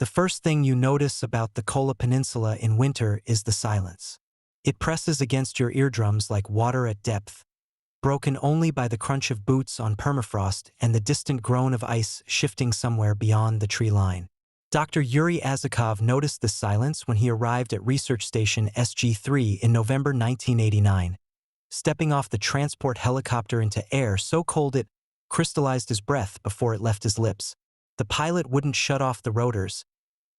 The first thing you notice about the Kola Peninsula in winter is the silence. It presses against your eardrums like water at depth, broken only by the crunch of boots on permafrost and the distant groan of ice shifting somewhere beyond the tree line. Dr. Yuri Azakov noticed this silence when he arrived at Research Station SG-3 in November 1989. Stepping off the transport helicopter into air so cold it crystallized his breath before it left his lips. The pilot wouldn't shut off the rotors,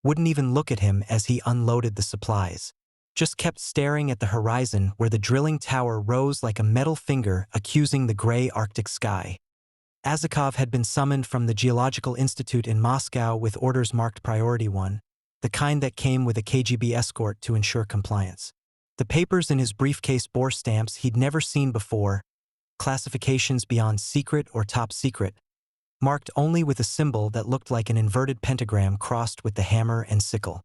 wouldn't even look at him as he unloaded the supplies. Just kept staring at the horizon where the drilling tower rose like a metal finger accusing the gray Arctic sky. Azakov had been summoned from the Geological Institute in Moscow with orders marked Priority 1, the kind that came with a KGB escort to ensure compliance. The papers in his briefcase bore stamps he'd never seen before, classifications beyond secret or top secret, marked only with a symbol that looked like an inverted pentagram crossed with the hammer and sickle.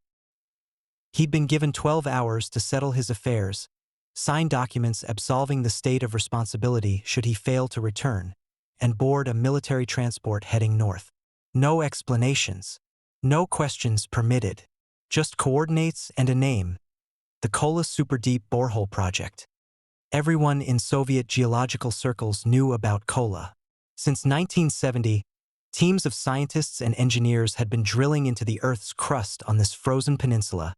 He'd been given 12 hours to settle his affairs, sign documents absolving the state of responsibility should he fail to return, and board a military transport heading north. No explanations, no questions permitted, just coordinates and a name: the Kola Superdeep Borehole project. Everyone in Soviet geological circles knew about Kola. Since 1970, teams of scientists and engineers had been drilling into the Earth's crust on this frozen peninsula,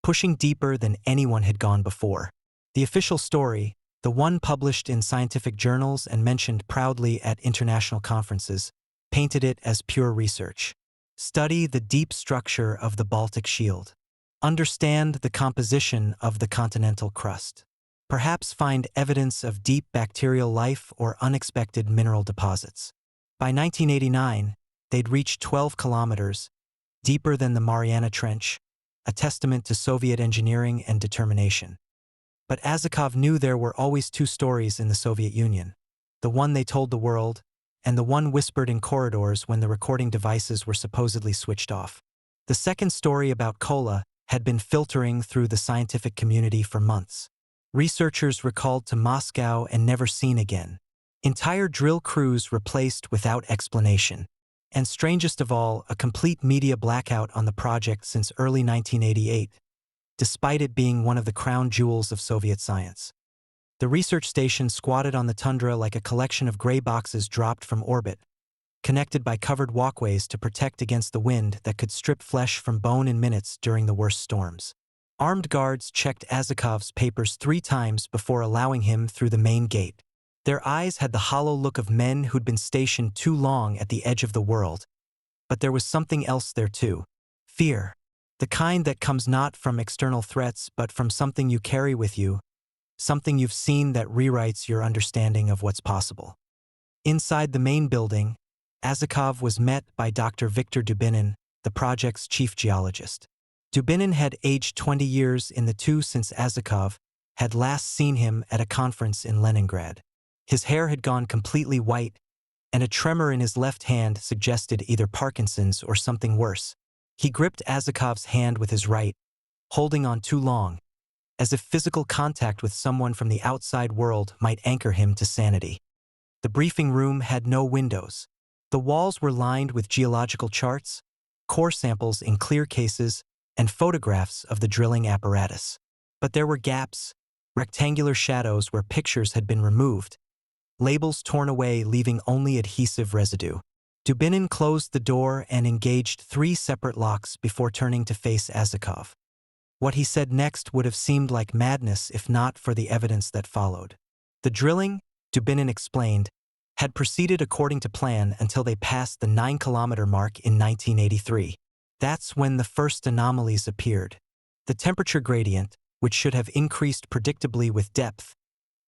pushing deeper than anyone had gone before. The official story, the one published in scientific journals and mentioned proudly at international conferences, painted it as pure research. Study the deep structure of the Baltic Shield. Understand the composition of the continental crust. Perhaps find evidence of deep bacterial life or unexpected mineral deposits. By 1989, they'd reached 12 kilometers, deeper than the Mariana Trench, a testament to Soviet engineering and determination. But Azakov knew there were always two stories in the Soviet Union: the one they told the world, and the one whispered in corridors when the recording devices were supposedly switched off. The second story about Kola had been filtering through the scientific community for months. Researchers recalled to Moscow and never seen again. Entire drill crews replaced without explanation. And strangest of all, a complete media blackout on the project since early 1988, despite it being one of the crown jewels of Soviet science. The research station squatted on the tundra like a collection of gray boxes dropped from orbit, connected by covered walkways to protect against the wind that could strip flesh from bone in minutes during the worst storms. Armed guards checked Azakov's papers 3 times before allowing him through the main gate. Their eyes had the hollow look of men who'd been stationed too long at the edge of the world. But there was something else there too: fear. The kind that comes not from external threats but from something you carry with you, something you've seen that rewrites your understanding of what's possible. Inside the main building, Azakov was met by Dr. Viktor Dubinin, the project's chief geologist. Dubinin had aged 20 years in the two since Azakov had last seen him at a conference in Leningrad. His hair had gone completely white, and a tremor in his left hand suggested either Parkinson's or something worse. He gripped Azakov's hand with his right, holding on too long, as if physical contact with someone from the outside world might anchor him to sanity. The briefing room had no windows. The walls were lined with geological charts, core samples in clear cases, and photographs of the drilling apparatus. But there were gaps, rectangular shadows where pictures had been removed, labels torn away leaving only adhesive residue. Dubinin closed the door and engaged 3 separate locks before turning to face Azakov. What he said next would have seemed like madness if not for the evidence that followed. The drilling, Dubinin explained, had proceeded according to plan until they passed the 9-kilometer mark in 1983. That's when the first anomalies appeared. The temperature gradient, which should have increased predictably with depth,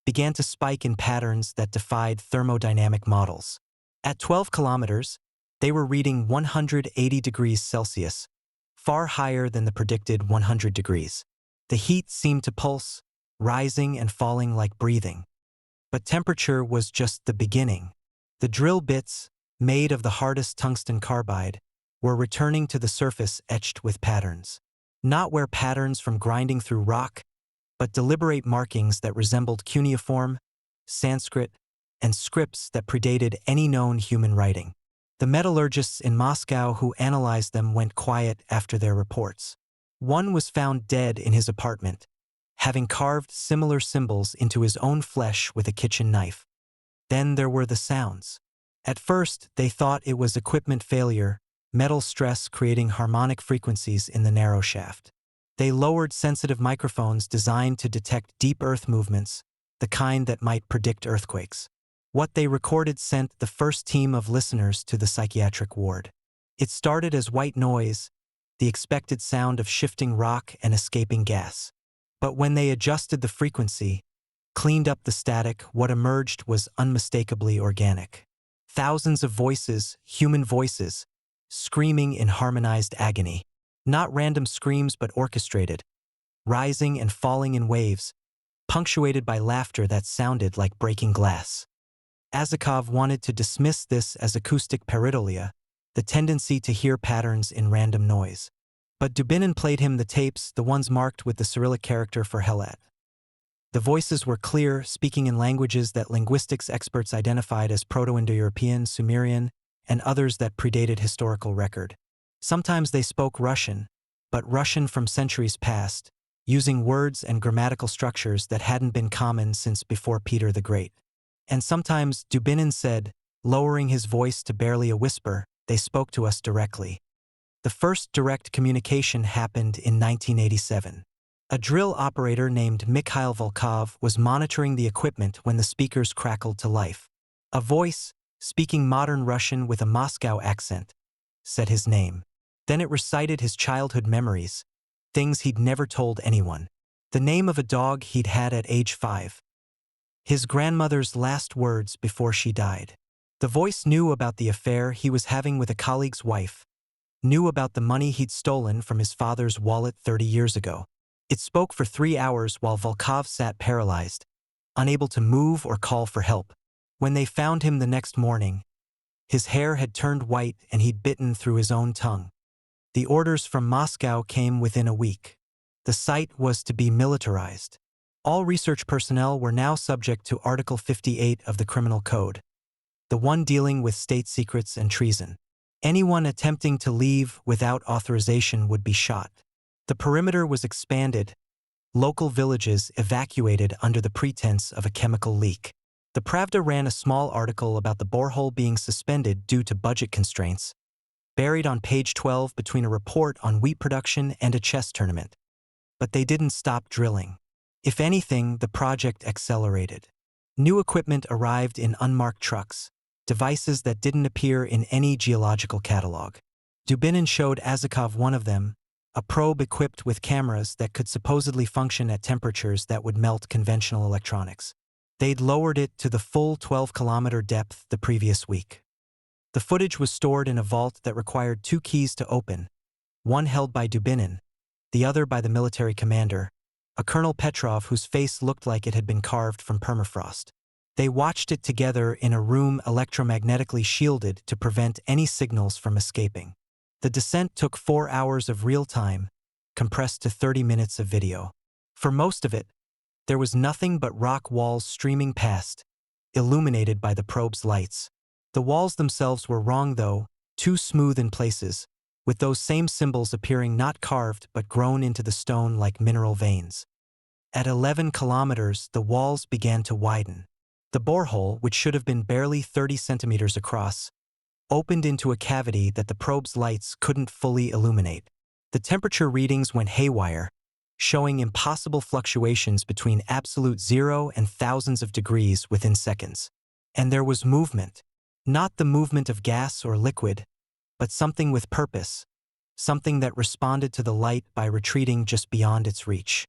began to spike in patterns that defied thermodynamic models. At 12 kilometers, they were reading 180 degrees Celsius, far higher than the predicted 100 degrees. The heat seemed to pulse, rising and falling like breathing. But temperature was just the beginning. The drill bits, made of the hardest tungsten carbide, were returning to the surface etched with patterns. Not where patterns from grinding through rock, but deliberate markings that resembled cuneiform, Sanskrit, and scripts that predated any known human writing. The metallurgists in Moscow who analyzed them went quiet after their reports. One was found dead in his apartment, having carved similar symbols into his own flesh with a kitchen knife. Then there were the sounds. At first, they thought it was equipment failure, metal stress creating harmonic frequencies in the narrow shaft. They lowered sensitive microphones designed to detect deep earth movements, the kind that might predict earthquakes. What they recorded sent the first team of listeners to the psychiatric ward. It started as white noise, the expected sound of shifting rock and escaping gas. But when they adjusted the frequency, cleaned up the static, what emerged was unmistakably organic. Thousands of voices, human voices, screaming in harmonized agony. Not random screams but orchestrated, rising and falling in waves, punctuated by laughter that sounded like breaking glass. Azakov wanted to dismiss this as acoustic pareidolia, the tendency to hear patterns in random noise. But Dubinin played him the tapes, the ones marked with the Cyrillic character for Helat. The voices were clear, speaking in languages that linguistics experts identified as Proto-Indo-European, Sumerian, and others that predated historical record. Sometimes they spoke Russian, but Russian from centuries past, using words and grammatical structures that hadn't been common since before Peter the Great. And sometimes, Dubinin said, lowering his voice to barely a whisper, they spoke to us directly. The first direct communication happened in 1987. A drill operator named Mikhail Volkov was monitoring the equipment when the speakers crackled to life. A voice, speaking modern Russian with a Moscow accent, said his name. Then it recited his childhood memories, things he'd never told anyone. The name of a dog he'd had at age 5. His grandmother's last words before she died. The voice knew about the affair he was having with a colleague's wife, knew about the money he'd stolen from his father's wallet 30 years ago. It spoke for 3 hours while Volkov sat paralyzed, unable to move or call for help. When they found him the next morning, his hair had turned white and he'd bitten through his own tongue. The orders from Moscow came within a week. The site was to be militarized. All research personnel were now subject to Article 58 of the Criminal Code, the one dealing with state secrets and treason. Anyone attempting to leave without authorization would be shot. The perimeter was expanded, local villages evacuated under the pretense of a chemical leak. The Pravda ran a small article about the borehole being suspended due to budget constraints, buried on page 12 between a report on wheat production and a chess tournament. But they didn't stop drilling. If anything, the project accelerated. New equipment arrived in unmarked trucks, devices that didn't appear in any geological catalog. Dubinin showed Azakov one of them, a probe equipped with cameras that could supposedly function at temperatures that would melt conventional electronics. They'd lowered it to the full 12-kilometer depth the previous week. The footage was stored in a vault that required 2 keys to open, one held by Dubinin, the other by the military commander, a Colonel Petrov whose face looked like it had been carved from permafrost. They watched it together in a room electromagnetically shielded to prevent any signals from escaping. The descent took 4 hours of real time, compressed to 30 minutes of video. For most of it, there was nothing but rock walls streaming past, illuminated by the probe's lights. The walls themselves were wrong though, too smooth in places, with those same symbols appearing not carved but grown into the stone like mineral veins. At 11 kilometers, the walls began to widen. The borehole, which should have been barely 30 centimeters across, opened into a cavity that the probe's lights couldn't fully illuminate. The temperature readings went haywire, showing impossible fluctuations between absolute 0 and thousands of degrees within seconds. And there was movement. Not the movement of gas or liquid, but something with purpose, something that responded to the light by retreating just beyond its reach.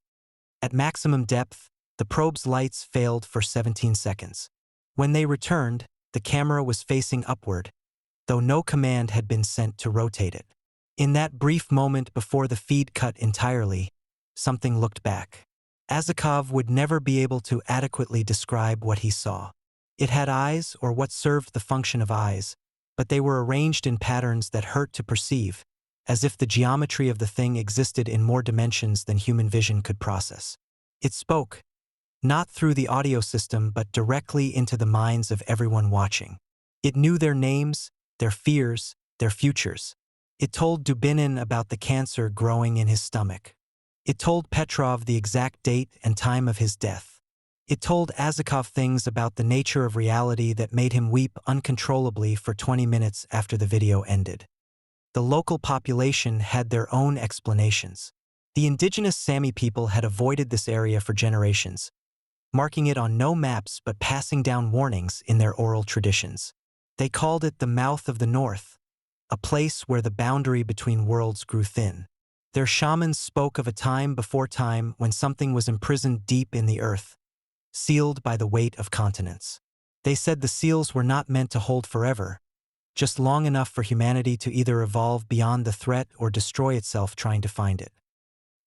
At maximum depth, the probe's lights failed for 17 seconds. When they returned, the camera was facing upward, though no command had been sent to rotate it. In that brief moment before the feed cut entirely, something looked back. Azakov would never be able to adequately describe what he saw. It had eyes, or what served the function of eyes, but they were arranged in patterns that hurt to perceive, as if the geometry of the thing existed in more dimensions than human vision could process. It spoke, not through the audio system but directly into the minds of everyone watching. It knew their names, their fears, their futures. It told Dubinin about the cancer growing in his stomach. It told Petrov the exact date and time of his death. It told Azakov things about the nature of reality that made him weep uncontrollably for 20 minutes after the video ended. The local population had their own explanations. The indigenous Sami people had avoided this area for generations, marking it on no maps but passing down warnings in their oral traditions. They called it the mouth of the north, a place where the boundary between worlds grew thin. Their shamans spoke of a time before time when something was imprisoned deep in the earth, sealed by the weight of continents. They said the seals were not meant to hold forever, just long enough for humanity to either evolve beyond the threat or destroy itself trying to find it.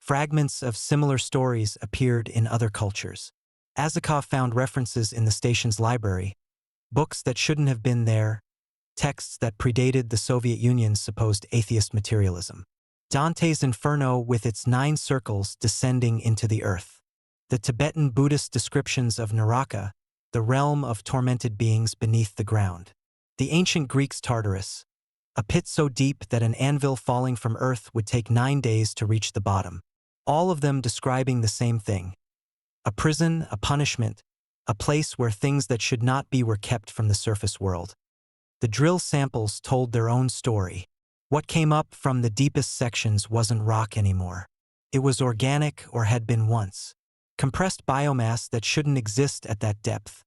Fragments of similar stories appeared in other cultures. Azakov found references in the station's library, books that shouldn't have been there, texts that predated the Soviet Union's supposed atheist materialism. Dante's Inferno with its 9 circles descending into the earth. The Tibetan Buddhist descriptions of Naraka, the realm of tormented beings beneath the ground. The ancient Greeks' Tartarus, a pit so deep that an anvil falling from earth would take 9 days to reach the bottom. All of them describing the same thing. A prison, a punishment, a place where things that should not be were kept from the surface world. The drill samples told their own story. What came up from the deepest sections wasn't rock anymore. It was organic or had been once. Compressed biomass that shouldn't exist at that depth,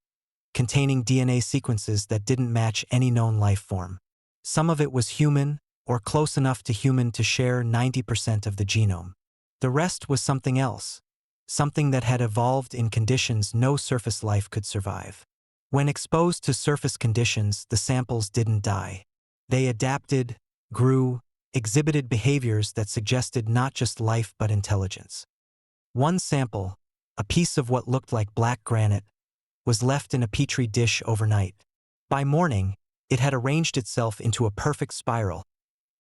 containing DNA sequences that didn't match any known life form. Some of it was human, or close enough to human to share 90% of the genome. The rest was something else, something that had evolved in conditions no surface life could survive. When exposed to surface conditions, the samples didn't die. They adapted, grew, exhibited behaviors that suggested not just life but intelligence. One sample, a piece of what looked like black granite, was left in a petri dish overnight. By morning, it had arranged itself into a perfect spiral,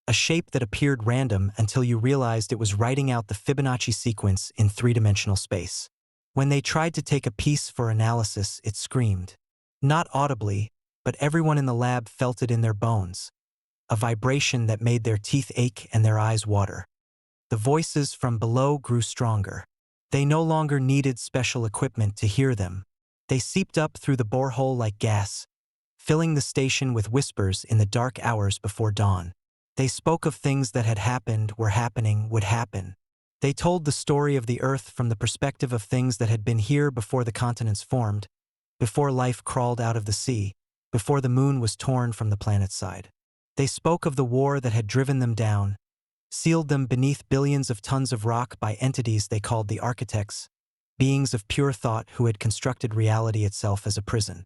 a shape that appeared random until you realized it was writing out the Fibonacci sequence in 3-dimensional space. When they tried to take a piece for analysis, it screamed. Not audibly, but everyone in the lab felt it in their bones, a vibration that made their teeth ache and their eyes water. The voices from below grew stronger. They no longer needed special equipment to hear them. They seeped up through the borehole like gas, filling the station with whispers in the dark hours before dawn. They spoke of things that had happened, were happening, would happen. They told the story of the Earth from the perspective of things that had been here before the continents formed, before life crawled out of the sea, before the moon was torn from the planet's side. They spoke of the war that had driven them down, sealed them beneath billions of tons of rock by entities they called the architects, beings of pure thought who had constructed reality itself as a prison.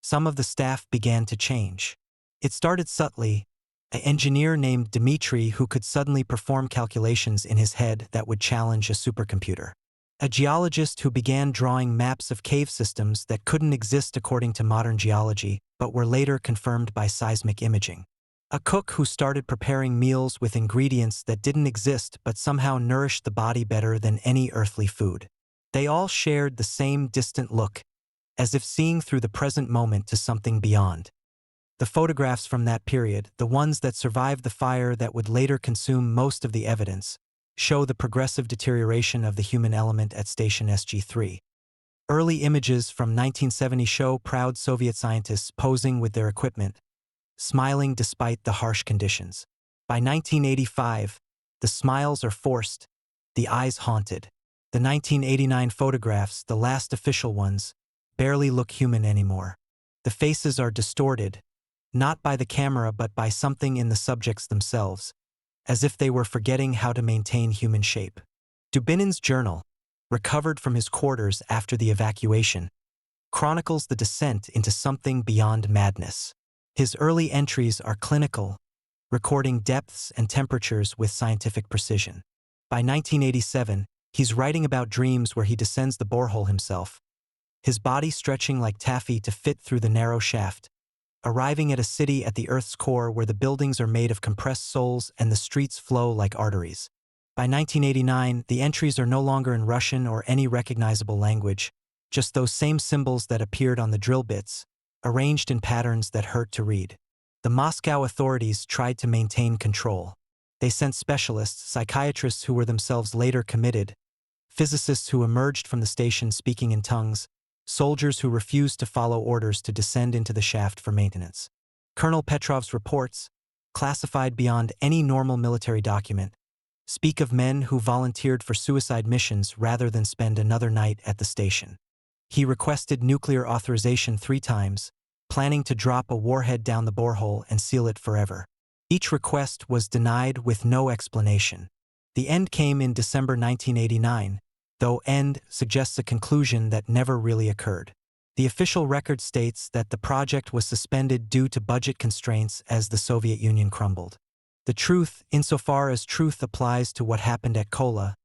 Some of the staff began to change. It started subtly, an engineer named Dmitri who could suddenly perform calculations in his head that would challenge a supercomputer. A geologist who began drawing maps of cave systems that couldn't exist according to modern geology, but were later confirmed by seismic imaging. A cook who started preparing meals with ingredients that didn't exist but somehow nourished the body better than any earthly food. They all shared the same distant look, as if seeing through the present moment to something beyond. The photographs from that period, the ones that survived the fire that would later consume most of the evidence, show the progressive deterioration of the human element at Station SG-3. Early images from 1970 show proud Soviet scientists posing with their equipment, smiling despite the harsh conditions. By 1985, the smiles are forced, the eyes haunted. The 1989 photographs, the last official ones, barely look human anymore. The faces are distorted, not by the camera but by something in the subjects themselves, as if they were forgetting how to maintain human shape. Dubinin's journal, recovered from his quarters after the evacuation, chronicles the descent into something beyond madness. His early entries are clinical, recording depths and temperatures with scientific precision. By 1987, he's writing about dreams where he descends the borehole himself, his body stretching like taffy to fit through the narrow shaft, arriving at a city at the Earth's core where the buildings are made of compressed souls and the streets flow like arteries. By 1989, the entries are no longer in Russian or any recognizable language, just those same symbols that appeared on the drill bits, arranged in patterns that hurt to read. The Moscow authorities tried to maintain control. They sent specialists, psychiatrists who were themselves later committed, physicists who emerged from the station speaking in tongues, soldiers who refused to follow orders to descend into the shaft for maintenance. Colonel Petrov's reports, classified beyond any normal military document, speak of men who volunteered for suicide missions rather than spend another night at the station. He requested nuclear authorization 3 times, planning to drop a warhead down the borehole and seal it forever. Each request was denied with no explanation. The end came in December 1989, though end suggests a conclusion that never really occurred. The official record states that the project was suspended due to budget constraints as the Soviet Union crumbled. The truth, insofar as truth applies to what happened at Kola,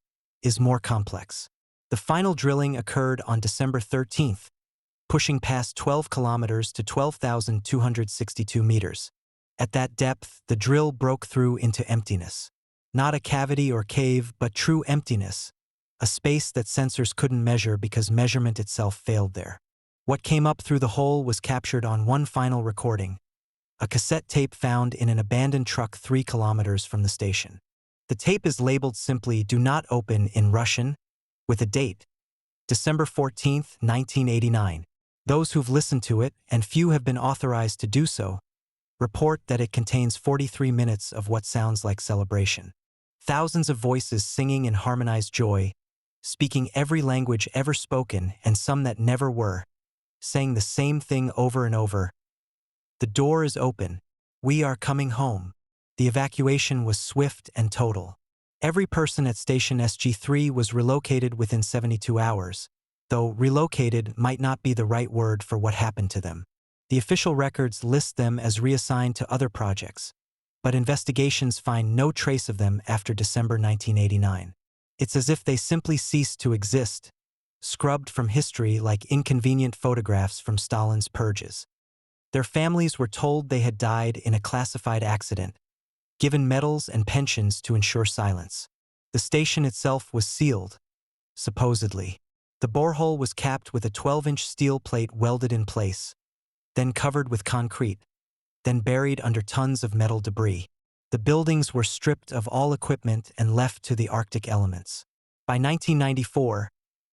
is more complex. The final drilling occurred on December 13th, pushing past 12 kilometers to 12,262 meters. At that depth, the drill broke through into emptiness. Not a cavity or cave, but true emptiness, a space that sensors couldn't measure because measurement itself failed there. What came up through the hole was captured on one final recording, a cassette tape found in an abandoned truck 3 kilometers from the station. The tape is labeled simply "Do Not Open" in Russian, with a date, December 14, 1989. Those who've listened to it, and few have been authorized to do so, report that it contains 43 minutes of what sounds like celebration. Thousands of voices singing in harmonized joy, speaking every language ever spoken and some that never were, saying the same thing over and over. The door is open. We are coming home. The evacuation was swift and total. Every person at Station SG-3 was relocated within 72 hours, though relocated might not be the right word for what happened to them. The official records list them as reassigned to other projects, but investigations find no trace of them after December 1989. It's as if they simply ceased to exist, scrubbed from history like inconvenient photographs from Stalin's purges. Their families were told they had died in a classified accident, given medals and pensions to ensure silence. The station itself was sealed, supposedly. The borehole was capped with a 12-inch steel plate welded in place, then covered with concrete, then buried under tons of metal debris. The buildings were stripped of all equipment and left to the Arctic elements. By 1994,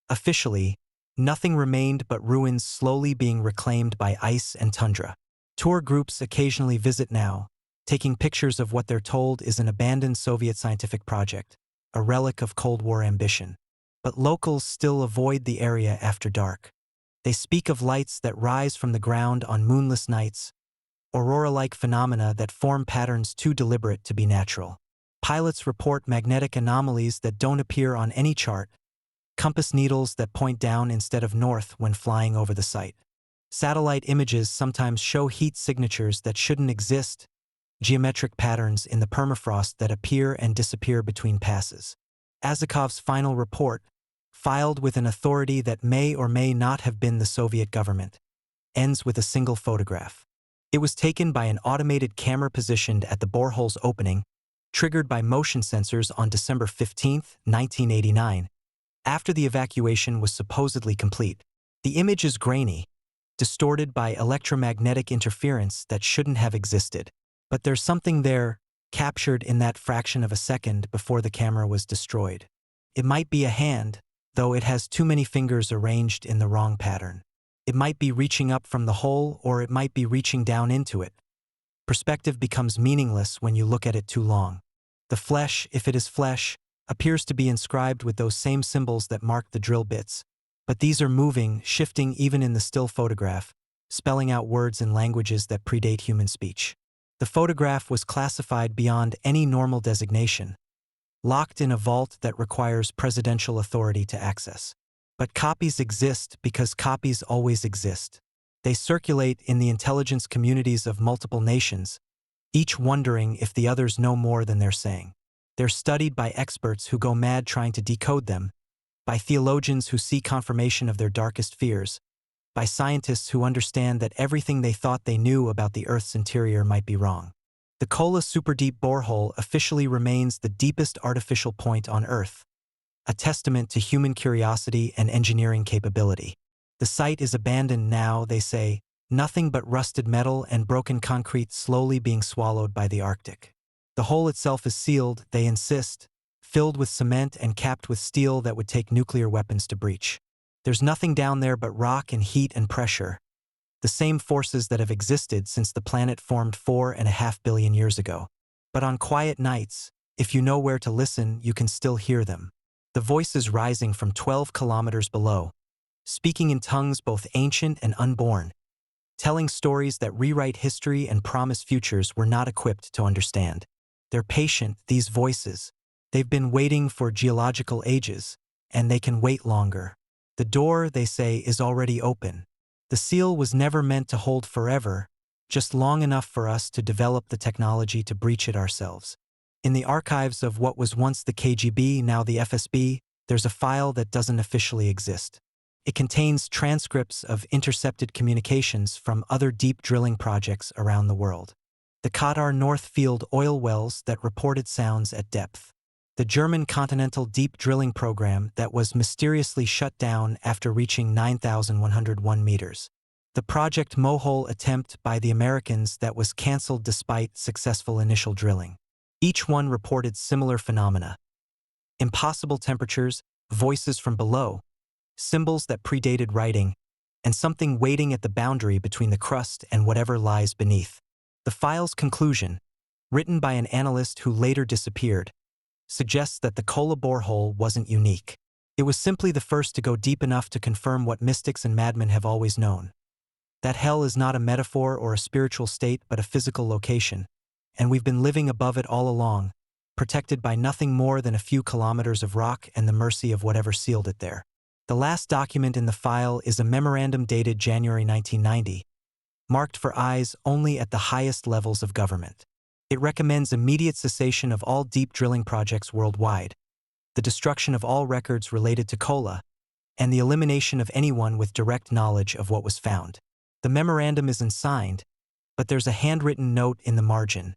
officially, nothing remained but ruins slowly being reclaimed by ice and tundra. Tour groups occasionally visit now, taking pictures of what they're told is an abandoned Soviet scientific project, a relic of Cold War ambition. But locals still avoid the area after dark. They speak of lights that rise from the ground on moonless nights, aurora-like phenomena that form patterns too deliberate to be natural. Pilots report magnetic anomalies that don't appear on any chart, compass needles that point down instead of north when flying over the site. Satellite images sometimes show heat signatures that shouldn't exist, geometric patterns in the permafrost that appear and disappear between passes. Azakov's final report, filed with an authority that may or may not have been the Soviet government, ends with a single photograph. It was taken by an automated camera positioned at the borehole's opening, triggered by motion sensors on December 15, 1989, after the evacuation was supposedly complete. The image is grainy, distorted by electromagnetic interference that shouldn't have existed. But there's something there, captured in that fraction of a second before the camera was destroyed. It might be a hand, though it has too many fingers arranged in the wrong pattern. It might be reaching up from the hole, or it might be reaching down into it. Perspective becomes meaningless when you look at it too long. The flesh, if it is flesh, appears to be inscribed with those same symbols that mark the drill bits. But these are moving, shifting even in the still photograph, spelling out words in languages that predate human speech. The photograph was classified beyond any normal designation, locked in a vault that requires presidential authority to access. But copies exist because copies always exist. They circulate in the intelligence communities of multiple nations, each wondering if the others know more than they're saying. They're studied by experts who go mad trying to decode them, by theologians who see confirmation of their darkest fears, by scientists who understand that everything they thought they knew about the Earth's interior might be wrong. The Kola Superdeep Borehole officially remains the deepest artificial point on Earth, a testament to human curiosity and engineering capability. The site is abandoned now, they say, Nothing but rusted metal and broken concrete slowly being swallowed by the Arctic. The hole itself is sealed, they insist, filled with cement and capped with steel that would take nuclear weapons to breach. There's nothing down there but rock and heat and pressure, the same forces that have existed since the planet formed 4.5 billion years ago. But on quiet nights, if you know where to listen, you can still hear them. The voices rising from 12 kilometers below, speaking in tongues both ancient and unborn, telling stories that rewrite history and promise futures we're not equipped to understand. They're patient, these voices. They've been waiting for geological ages, and they can wait longer. The door, they say, is already open. The seal was never meant to hold forever, just long enough for us to develop the technology to breach it ourselves. In the archives of what was once the KGB, now the FSB, there's a file that doesn't officially exist. It contains transcripts of intercepted communications from other deep drilling projects around the world. The Qatar North Field oil wells that reported sounds at depth. The German Continental Deep Drilling Program that was mysteriously shut down after reaching 9,101 meters. The Project Mohole attempt by the Americans that was cancelled despite successful initial drilling. Each one reported similar phenomena. Impossible temperatures, voices from below, symbols that predated writing, and something waiting at the boundary between the crust and whatever lies beneath. The file's conclusion, written by an analyst who later disappeared, suggests that the Kola borehole wasn't unique. It was simply the first to go deep enough to confirm what mystics and madmen have always known. That hell is not a metaphor or a spiritual state but a physical location, and we've been living above it all along, protected by nothing more than a few kilometers of rock and the mercy of whatever sealed it there. The last document in the file is a memorandum dated January 1990, marked for eyes only at the highest levels of government. It recommends immediate cessation of all deep drilling projects worldwide, the destruction of all records related to Kola, and the elimination of anyone with direct knowledge of what was found. The memorandum isn't signed, but there's a handwritten note in the margin,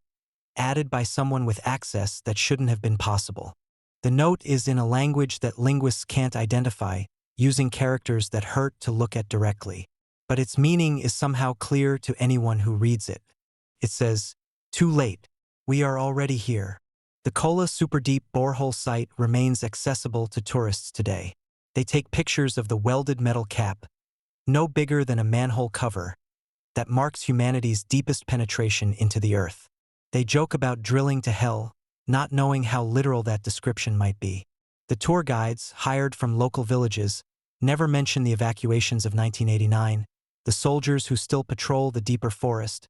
added by someone with access that shouldn't have been possible. The note is in a language that linguists can't identify, using characters that hurt to look at directly. But its meaning is somehow clear to anyone who reads it. It says, "Too late. We are already here." The Kola Superdeep Borehole site remains accessible to tourists today. They take pictures of the welded metal cap, no bigger than a manhole cover, that marks humanity's deepest penetration into the earth. They joke about drilling to hell, not knowing how literal that description might be. The tour guides, hired from local villages, never mention the evacuations of 1989, the soldiers who still patrol the deeper forest,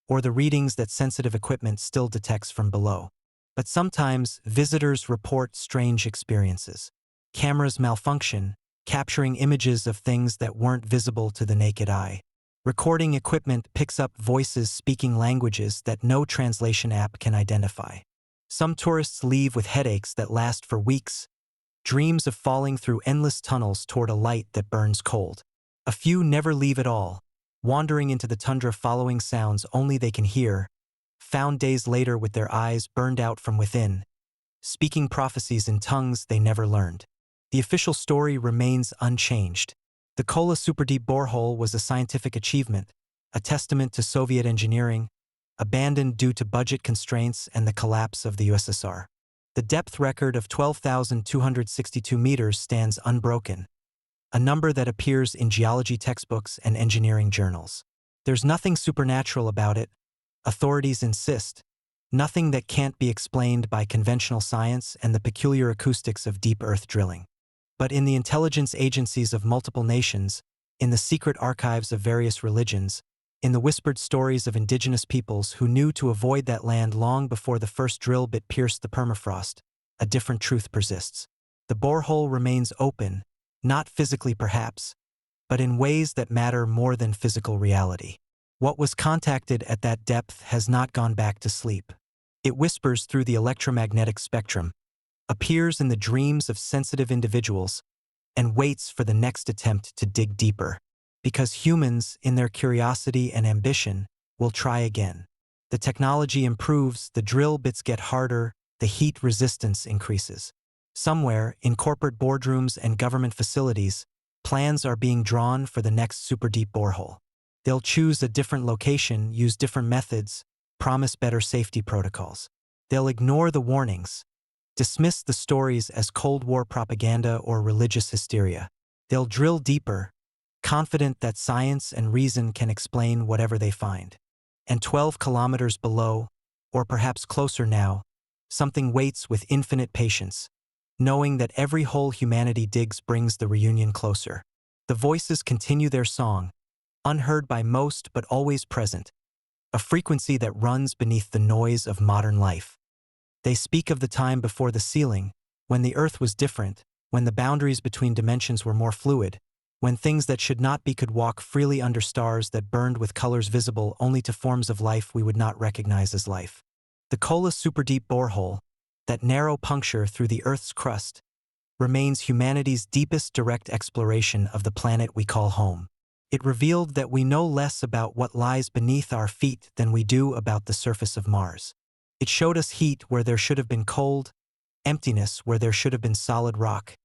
or the readings that sensitive equipment still detects from below. But sometimes, visitors report strange experiences. Cameras malfunction, capturing images of things that weren't visible to the naked eye. Recording equipment picks up voices speaking languages that no translation app can identify. Some tourists leave with headaches that last for weeks, dreams of falling through endless tunnels toward a light that burns cold. A few never leave at all, wandering into the tundra following sounds only they can hear, found days later with their eyes burned out from within, speaking prophecies in tongues they never learned. The official story remains unchanged. The Kola Superdeep Borehole was a scientific achievement, a testament to Soviet engineering, abandoned due to budget constraints and the collapse of the USSR. The depth record of 12,262 meters stands unbroken, a number that appears in geology textbooks and engineering journals. There's nothing supernatural about it, authorities insist, nothing that can't be explained by conventional science and the peculiar acoustics of deep earth drilling. But in the intelligence agencies of multiple nations, in the secret archives of various religions, in the whispered stories of indigenous peoples who knew to avoid that land long before the first drill bit pierced the permafrost, a different truth persists. The borehole remains open, not physically perhaps, but in ways that matter more than physical reality. What was contacted at that depth has not gone back to sleep. It whispers through the electromagnetic spectrum, appears in the dreams of sensitive individuals, and waits for the next attempt to dig deeper. Because humans, in their curiosity and ambition, will try again. The technology improves, the drill bits get harder, the heat resistance increases. Somewhere, in corporate boardrooms and government facilities, plans are being drawn for the next super deep borehole. They'll choose a different location, use different methods, promise better safety protocols. They'll ignore the warnings, dismiss the stories as Cold War propaganda or religious hysteria. They'll drill deeper, confident that science and reason can explain whatever they find. And 12 kilometers below, or perhaps closer now, something waits with infinite patience, knowing that every hole humanity digs brings the reunion closer. The voices continue their song, unheard by most but always present, a frequency that runs beneath the noise of modern life. They speak of the time before the ceiling, when the earth was different, when the boundaries between dimensions were more fluid, when things that should not be could walk freely under stars that burned with colors visible only to forms of life we would not recognize as life. The Kola Superdeep Borehole, that narrow puncture through the Earth's crust, remains humanity's deepest direct exploration of the planet we call home. It revealed that we know less about what lies beneath our feet than we do about the surface of Mars. It showed us heat where there should have been cold, emptiness where there should have been solid rock,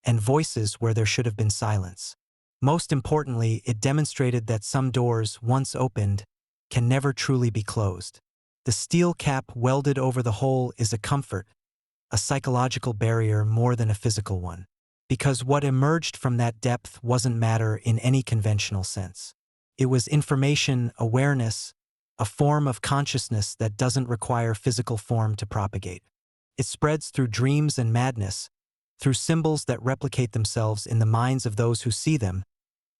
and voices where there should have been silence. Most importantly, it demonstrated that some doors, once opened, can never truly be closed. The steel cap welded over the hole is a comfort, a psychological barrier more than a physical one. Because what emerged from that depth wasn't matter in any conventional sense. It was information, awareness, a form of consciousness that doesn't require physical form to propagate. It spreads through dreams and madness, through symbols that replicate themselves in the minds of those who see them,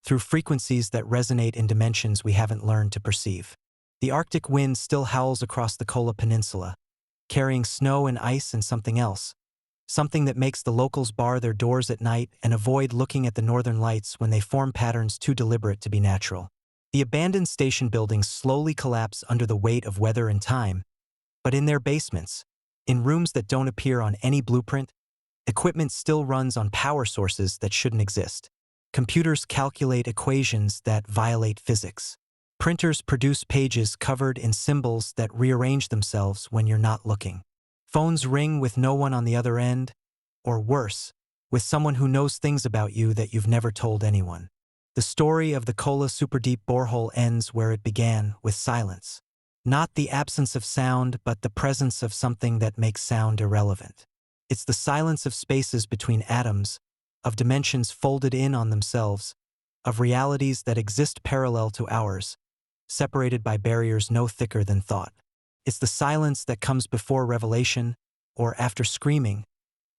through frequencies that resonate in dimensions we haven't learned to perceive. The Arctic wind still howls across the Kola Peninsula, carrying snow and ice and something else, something that makes the locals bar their doors at night and avoid looking at the northern lights when they form patterns too deliberate to be natural. The abandoned station buildings slowly collapse under the weight of weather and time, but in their basements, in rooms that don't appear on any blueprint, equipment still runs on power sources that shouldn't exist. Computers calculate equations that violate physics. Printers produce pages covered in symbols that rearrange themselves when you're not looking. Phones ring with no one on the other end, or worse, with someone who knows things about you that you've never told anyone. The story of the Kola Superdeep Borehole ends where it began, with silence. Not the absence of sound, but the presence of something that makes sound irrelevant. It's the silence of spaces between atoms, of dimensions folded in on themselves, of realities that exist parallel to ours, separated by barriers no thicker than thought. It's the silence that comes before revelation, or after screaming,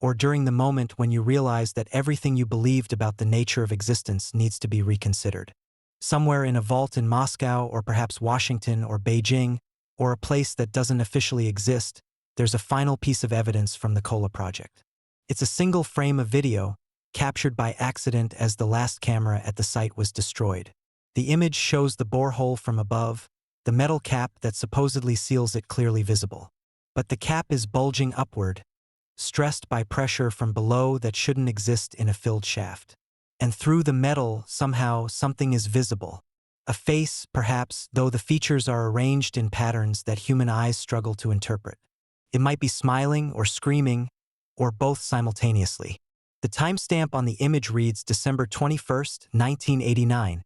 or during the moment when you realize that everything you believed about the nature of existence needs to be reconsidered. Somewhere in a vault in Moscow, or perhaps Washington or Beijing, or a place that doesn't officially exist, there's a final piece of evidence from the Kola project. It's a single frame of video, captured by accident as the last camera at the site was destroyed. The image shows the borehole from above, the metal cap that supposedly seals it clearly visible. But the cap is bulging upward, stressed by pressure from below that shouldn't exist in a filled shaft. And through the metal, somehow, something is visible. A face, perhaps, though the features are arranged in patterns that human eyes struggle to interpret. It might be smiling or screaming, or both simultaneously. The timestamp on the image reads December 21st, 1989,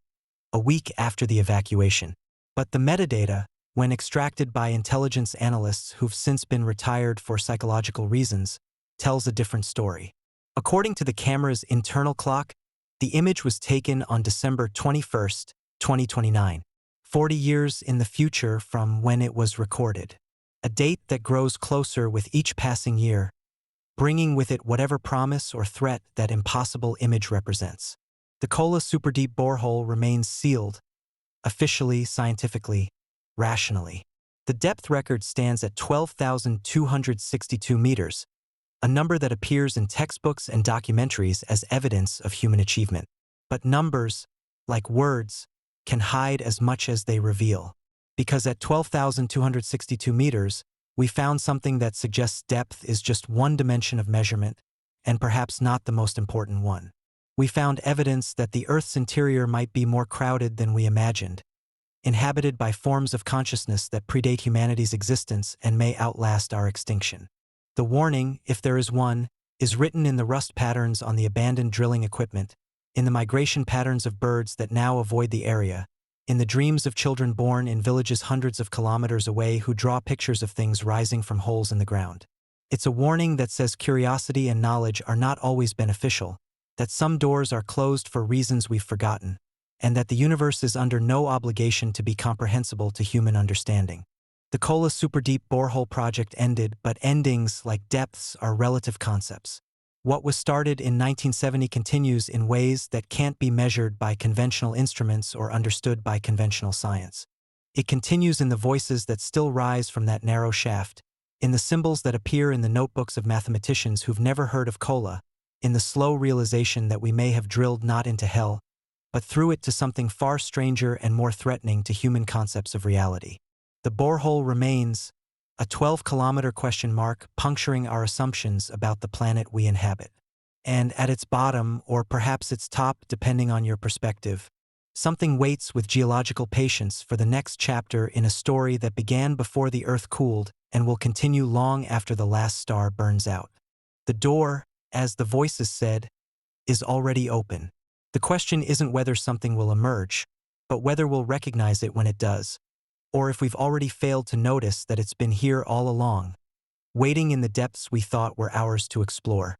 a week after the evacuation. But the metadata, when extracted by intelligence analysts who've since been retired for psychological reasons, tells a different story. According to the camera's internal clock, the image was taken on December 21st, 2029, 40 years in the future from when it was recorded. A date that grows closer with each passing year, bringing with it whatever promise or threat that impossible image represents. The Kola Superdeep Borehole remains sealed, officially, scientifically, rationally. The depth record stands at 12,262 meters, a number that appears in textbooks and documentaries as evidence of human achievement. But numbers, like words, can hide as much as they reveal. Because at 12,262 meters, we found something that suggests depth is just one dimension of measurement, and perhaps not the most important one. We found evidence that the Earth's interior might be more crowded than we imagined, inhabited by forms of consciousness that predate humanity's existence and may outlast our extinction. The warning, if there is one, is written in the rust patterns on the abandoned drilling equipment, in the migration patterns of birds that now avoid the area, in the dreams of children born in villages hundreds of kilometers away who draw pictures of things rising from holes in the ground. It's a warning that says curiosity and knowledge are not always beneficial, that some doors are closed for reasons we've forgotten, and that the universe is under no obligation to be comprehensible to human understanding. The Kola Superdeep Borehole project ended, but endings, like depths, are relative concepts. What was started in 1970 continues in ways that can't be measured by conventional instruments or understood by conventional science. It continues in the voices that still rise from that narrow shaft, in the symbols that appear in the notebooks of mathematicians who've never heard of Kola, in the slow realization that we may have drilled not into hell, but through it to something far stranger and more threatening to human concepts of reality. The borehole remains a 12-kilometer question mark puncturing our assumptions about the planet we inhabit. And at its bottom, or perhaps its top depending on your perspective, something waits with geological patience for the next chapter in a story that began before the Earth cooled and will continue long after the last star burns out. The door, as the voices said, is already open. The question isn't whether something will emerge, but whether we'll recognize it when it does, or if we've already failed to notice that it's been here all along, waiting in the depths we thought were ours to explore.